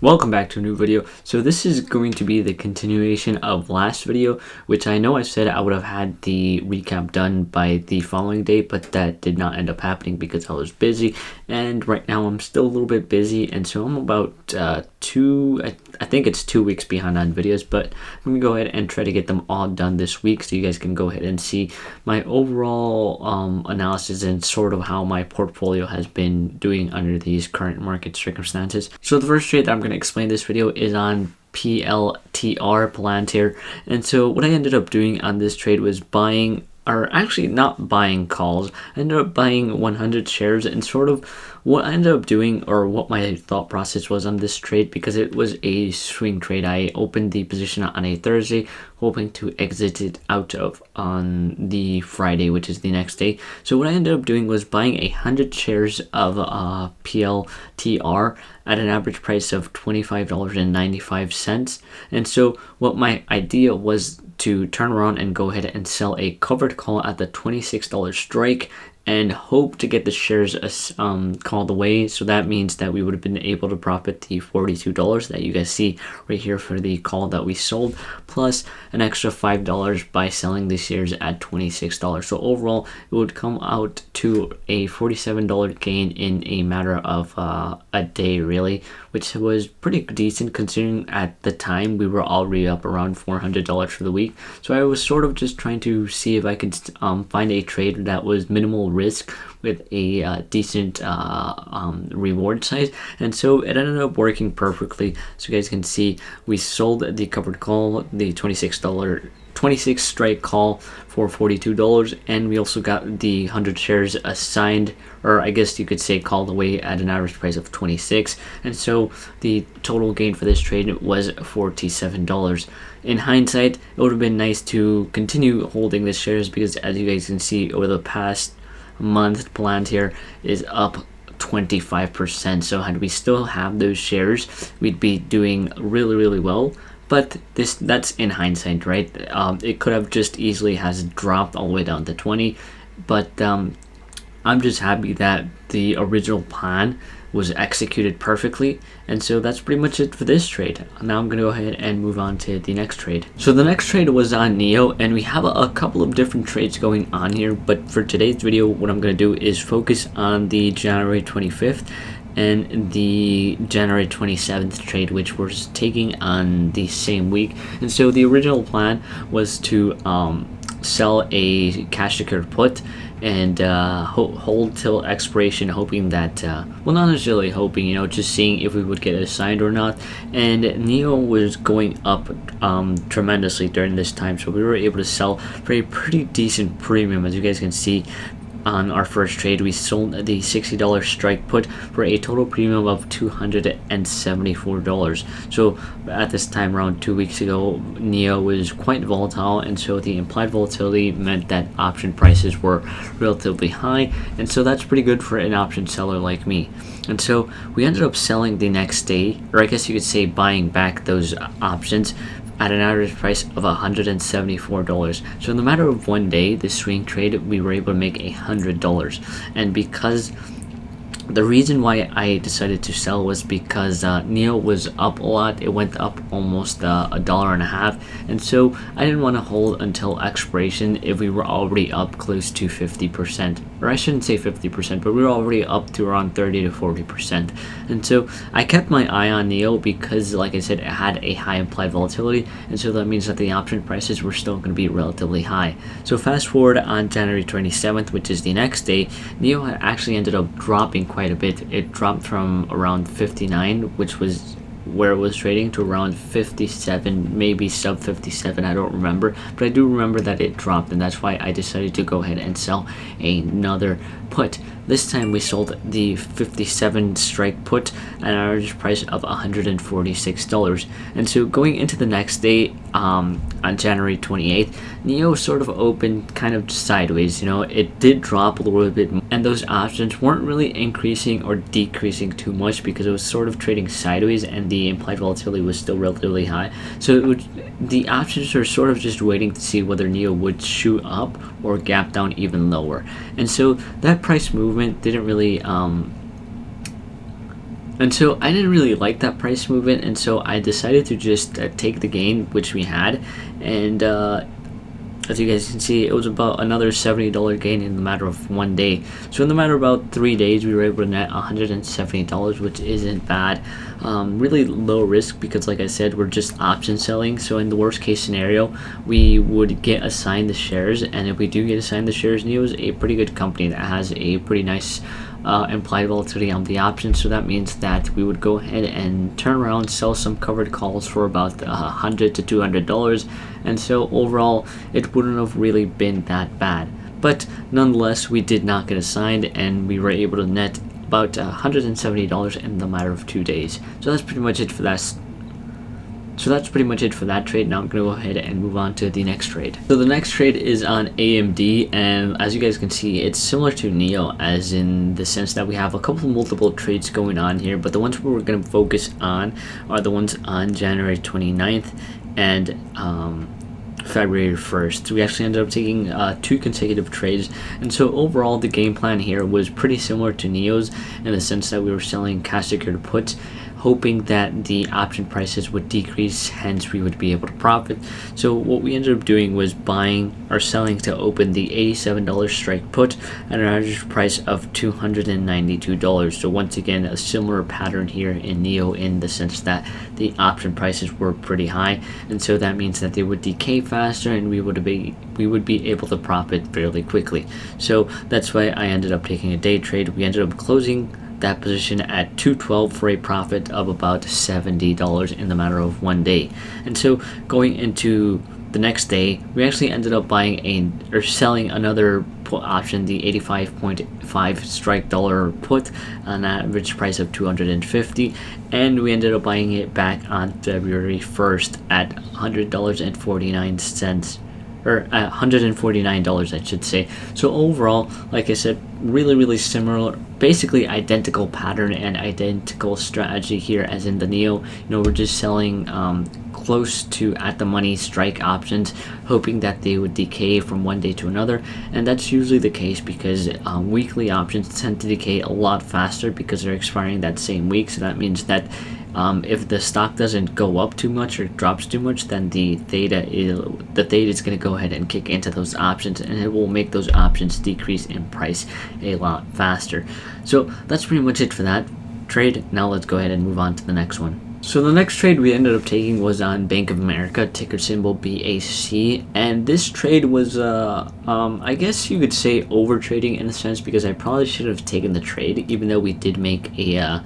Welcome back to a new video. So this is going to be the continuation of last video, which I know I said I would have had the recap done by the following day, but that did not end up happening because I was busy, and right now I'm still a little bit busy, and so I'm about I think it's 2 weeks behind on videos, but I'm gonna go ahead and try to get them all done this week so you guys can go ahead and see my overall analysis and sort of how my portfolio has been doing under these current market circumstances. So the first trade that I'm going to explain this video is on PLTR, Palantir. And so what I ended up doing on this trade was buying, or actually not buying calls. I ended up buying 100 shares, and sort of what I ended up doing, or what my thought process was on this trade, because it was a swing trade. I opened the position on a Thursday, hoping to exit it out of on the Friday, which is the next day. So what I ended up doing was buying 100 shares of PLTR at an average price of $25.95. And so what my idea was to turn around and go ahead and sell a covered call at the $26 strike and hope to get the shares called away. So that means that we would have been able to profit the $42 that you guys see right here for the call that we sold, plus an extra $5 by selling the shares at $26. So overall, it would come out to a $47 gain in a matter of a day, really, which was pretty decent considering at the time we were already up around $400 for the week. So I was sort of just trying to see if I could find a trade that was minimal risk with a decent reward size, and so it ended up working perfectly. So you guys can see we sold the covered call, the $26 strike call, for $42, and we also got the 100 shares assigned, or I guess you could say called away, at an average price of $26, and so the total gain for this trade was $47. In hindsight, it would have been nice to continue holding the shares, because as you guys can see, over the past month, Palantir is up 25%. So had we still have those shares, we'd be doing really well. But that's in hindsight, right? It could have just easily has dropped all the way down to 20, but I'm just happy that the original plan was executed perfectly, and so that's pretty much it for this trade. Now I'm gonna go ahead and move on to the next trade. So the next trade was on NIO, and we have a couple of different trades going on here, but for today's video, what I'm gonna do is focus on the January 25th and the January 27th trade, which we're taking on the same week. And so the original plan was to sell a cash secured put and hold till expiration, hoping that well, not necessarily hoping, just seeing if we would get assigned or not. And NIO was going up tremendously during this time, so we were able to sell for a pretty decent premium. As you guys can see, on our first trade, we sold the $60 strike put for a total premium of $274. So at this time around 2 weeks ago, NIO was quite volatile, and so the implied volatility meant that option prices were relatively high, and so that's pretty good for an option seller like me. And so we ended up selling the next day, or I guess you could say buying back those options at an average price of $174. So in the matter of 1 day, this swing trade, we were able to make $100. And because the reason why I decided to sell was because NIO was up a lot. It went up almost $1.50, and so I didn't want to hold until expiration if we were already up close to 50%, or I shouldn't say 50%, but we were already up to around 30 to 40%. And so I kept my eye on NIO because, like I said, it had a high implied volatility, and so that means that the option prices were still going to be relatively high. So fast forward on January 27th, which is the next day, NIO actually ended up dropping quite a bit. It dropped from around 59, which was where it was trading, to around 57, maybe sub 57, I don't remember, but I do remember that it dropped, and that's why I decided to go ahead and sell another put. This time we sold the 57 strike put at an average price of $146. And so going into the next day, on January 28th, NIO sort of opened kind of sideways. It did drop a little bit, and those options weren't really increasing or decreasing too much because it was sort of trading sideways, and the implied volatility was still relatively high. So the options are sort of just waiting to see whether NIO would shoot up or gap down even lower. And so that price movement didn't really And so I didn't really like that price movement, and so I decided to just take the gain which we had, and as you guys can see, it was about another $70 gain in the matter of one day. So in the matter of about 3 days, we were able to net $170, which isn't bad. Really low risk because, like I said, we're just option selling. So in the worst case scenario, we would get assigned the shares, and if we do get assigned the shares, NIO is a pretty good company that has a pretty nice implied volatility on the option. So that means that we would go ahead and turn around, sell some covered calls for about $100 to $200, and so overall it wouldn't have really been that bad. But nonetheless, we did not get assigned, and we were able to net about $170 in the matter of 2 days. So that's pretty much it for that. So that's pretty much it for that trade. Now I'm going to go ahead and move on to the next trade. So the next trade is on AMD, and as you guys can see, it's similar to NIO as in the sense that we have a couple of multiple trades going on here, but the ones we're going to focus on are the ones on January 29th and February 1st. We actually ended up taking 2 consecutive trades, and so overall the game plan here was pretty similar to NIO's in the sense that we were selling cash secured puts, hoping that the option prices would decrease, hence we would be able to profit. So what we ended up doing was buying or selling to open the $87 strike put at an average price of $292. So once again, a similar pattern here in NIO in the sense that the option prices were pretty high, and so that means that they would decay faster, and we would be able to profit fairly quickly. So that's why I ended up taking a day trade. We ended up closing that position at 212 for a profit of about $70 in the matter of one day. And so going into the next day, we actually ended up selling another put option, the 85.5 strike dollar put, an average price of $250, and we ended up buying it back on February 1st at $100.49, or at $149, I should say. So overall, like I said, really similar, basically identical pattern and identical strategy here as in the NIO. We're just selling close to at the money strike options, hoping that they would decay from one day to another, and that's usually the case because weekly options tend to decay a lot faster because they're expiring that same week. So that means that if the stock doesn't go up too much or drops too much, then the theta is going to go ahead and kick into those options, and it will make those options decrease in price a lot faster. So that's pretty much it for that trade. Now let's go ahead and move on to the next one. So the next trade we ended up taking was on Bank of America, ticker symbol BAC, and this trade was I guess you could say over trading in a sense, because I probably should have taken the trade even though we did make a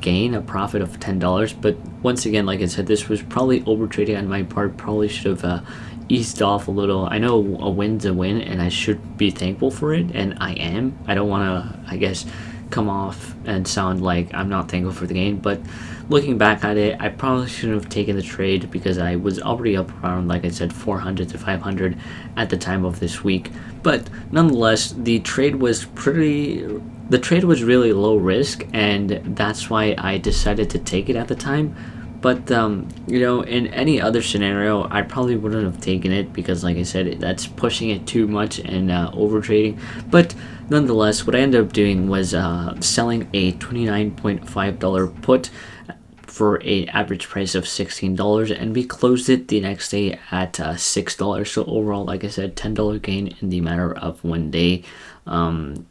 gain, a profit of $10. But once again, like I said, this was probably over trading on my part. Probably should have eased off a little. I know a win's a win, and I should be thankful for it, and I am. I don't want to, I guess, come off and sound like I'm not thankful for the gain, but looking back at it, I probably shouldn't have taken the trade because I was already up around, like I said, 400 to 500 at the time of this week. But nonetheless, the trade was really low risk, and that's why I decided to take it at the time. But in any other scenario, I probably wouldn't have taken it because, like I said, that's pushing it too much and over trading. But nonetheless, what I ended up doing was selling a $29.5 put for an average price of $16, and we closed it the next day at $6. So overall, like I said, $10 gain in the matter of one day. In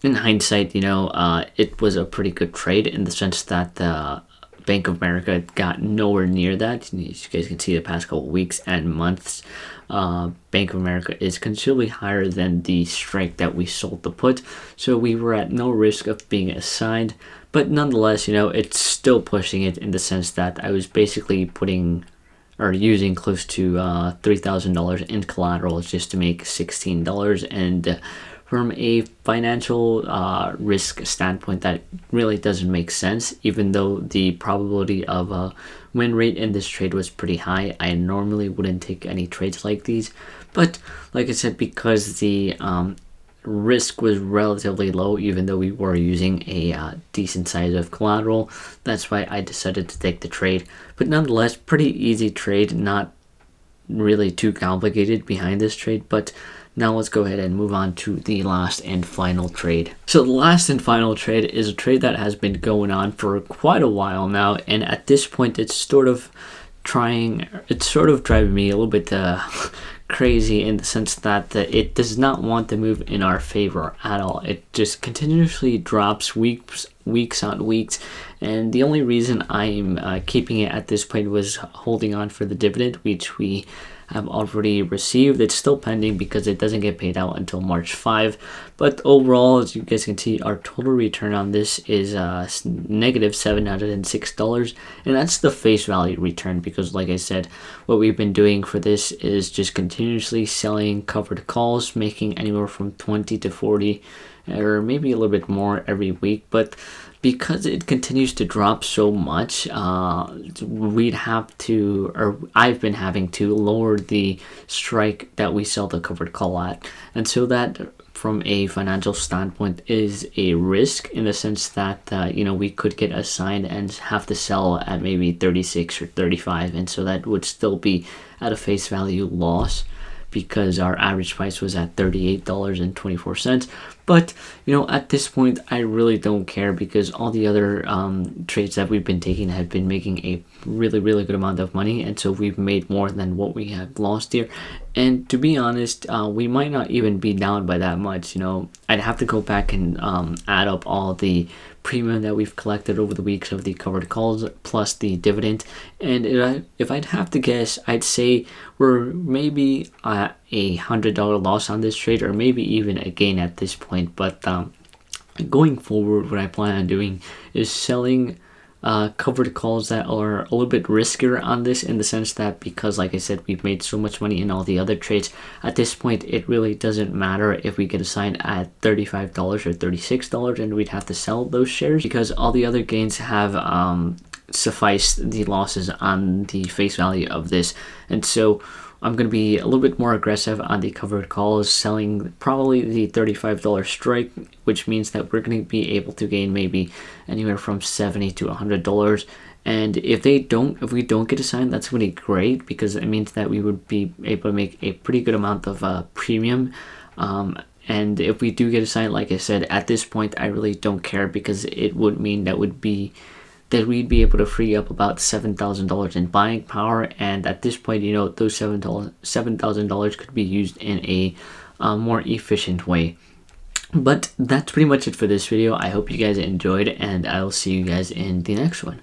hindsight, it was a pretty good trade in the sense that the Bank of America got nowhere near that. As you guys can see, the past couple weeks and months, Bank of America is considerably higher than the strike that we sold the put. So we were at no risk of being assigned. But nonetheless, it's still pushing it in the sense that I was basically putting or using close to $3,000 in collateral just to make $16. And from a financial risk standpoint, that really doesn't make sense, even though the probability of a win rate in this trade was pretty high. I normally wouldn't take any trades like these, but like I said, because the risk was relatively low, even though we were using a decent size of collateral, that's why I decided to take the trade. But nonetheless, pretty easy trade, not really too complicated behind this trade. But Now let's go ahead and move on to the last and final trade. So the last and final trade is a trade that has been going on for quite a while now, and at this point it's sort of driving me a little bit crazy, in the sense that it does not want to move in our favor at all. It just continuously drops weeks on weeks, and the only reason I'm keeping it at this point was holding on for the dividend, which we have already received. It's still pending because it doesn't get paid out until March 5. But overall, as you guys can see, our total return on this is negative $706, and that's the face value return, because like I said, what we've been doing for this is just continuously selling covered calls, making anywhere from 20 to 40 or maybe a little bit more every week. But because it continues to drop so much, we'd have to, or I've been having to, lower the strike that we sell the covered call at. And so that, from a financial standpoint, is a risk, in the sense that we could get assigned and have to sell at maybe 36 or 35, and so that would still be at a face value loss, because our average price was at $38.24. But at this point, I really don't care, because all the other trades that we've been taking have been making a really good amount of money, and so we've made more than what we have lost here. And to be honest, we might not even be down by that much. I'd have to go back and add up all the premium that we've collected over the weeks of the covered calls plus the dividend, and if I'd have to guess, I'd say we're maybe at a $100 loss on this trade, or maybe even a gain at this point. But going forward, what I plan on doing is selling covered calls that are a little bit riskier on this, in the sense that, because like I said, we've made so much money in all the other trades, at this point it really doesn't matter if we get assigned at $35 or $36 and we'd have to sell those shares, because all the other gains have sufficed the losses on the face value of this. And so I'm going to be a little bit more aggressive on the covered calls, selling probably the $35 strike, which means that we're going to be able to gain maybe anywhere from $70 to $100. And if we don't get assigned, that's really great, because it means that we would be able to make a pretty good amount of premium. And if we do get assigned, like I said, at this point, I really don't care, because it would mean that we'd be able to free up about $7,000 in buying power, and at this point, those $7,000 could be used in a more efficient way. But that's pretty much it for this video. I hope you guys enjoyed, and I'll see you guys in the next one.